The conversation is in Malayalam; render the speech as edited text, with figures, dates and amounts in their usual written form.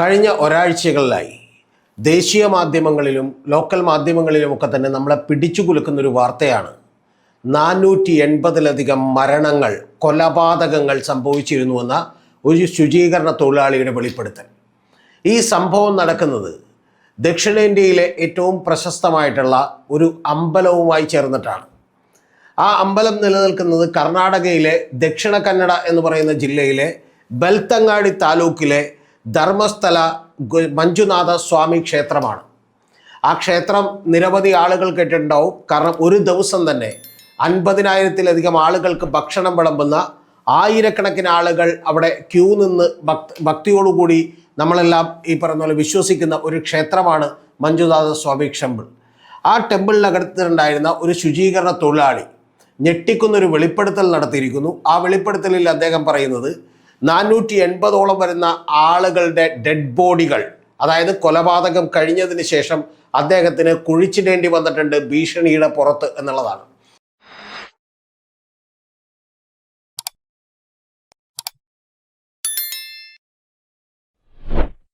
കഴിഞ്ഞ ഒരാഴ്ചകളിലായി ദേശീയ മാധ്യമങ്ങളിലും ലോക്കൽ മാധ്യമങ്ങളിലുമൊക്കെ തന്നെ നമ്മളെ പിടിച്ചു കുലുക്കുന്നൊരു വാർത്തയാണ് 480-ലധികം മരണങ്ങൾ, കൊലപാതകങ്ങൾ സംഭവിച്ചിരുന്നുവെന്ന ഒരു ശുചീകരണ തൊഴിലാളിയുടെ വെളിപ്പെടുത്തൽ. ഈ സംഭവം നടക്കുന്നത് ദക്ഷിണേന്ത്യയിലെ ഏറ്റവും പ്രശസ്തമായിട്ടുള്ള ഒരു അമ്പലവുമായി ചേർന്നിട്ടാണ്. ആ അമ്പലം നിലനിൽക്കുന്നത് കർണാടകയിലെ ദക്ഷിണ കന്നഡ എന്ന് പറയുന്ന ജില്ലയിലെ ബെൽത്തങ്ങാടി താലൂക്കിലെ ധർമ്മസ്ഥല മഞ്ജുനാഥ സ്വാമി ക്ഷേത്രമാണ്. ആ ക്ഷേത്രം നിരവധി ആളുകൾ കേട്ടിട്ടുണ്ടാവും. കാരണം ഒരു ദിവസം തന്നെ 50,000-ലധികം ആളുകൾക്ക് ഭക്ഷണം വിളമ്പുന്ന, ആയിരക്കണക്കിന് ആളുകൾ അവിടെ ക്യൂ നിന്ന് ഭക്തിയോടുകൂടി നമ്മളെല്ലാം ഈ പറഞ്ഞ പോലെ വിശ്വസിക്കുന്ന ഒരു ക്ഷേത്രമാണ് മഞ്ജുനാഥ സ്വാമി ടെമ്പിൾ. ആ ടെമ്പിളിനകത്തുണ്ടായിരുന്ന ഒരു ശുചീകരണ തൊഴിലാളി ഞെട്ടിക്കുന്നൊരു വെളിപ്പെടുത്തൽ നടത്തിയിരിക്കുന്നു. ആ വെളിപ്പെടുത്തലിൽ അദ്ദേഹം പറയുന്നത് 480ഓളം വരുന്ന ആളുകളുടെ ഡെഡ് ബോഡികൾ, അതായത് കൊലപാതകം കഴിഞ്ഞതിന് ശേഷം അദ്ദേഹത്തിന് കുഴിച്ചിടേണ്ടി വന്നിട്ടുണ്ട് ഭീഷണിയുടെ പുറത്ത് എന്നുള്ളതാണ്.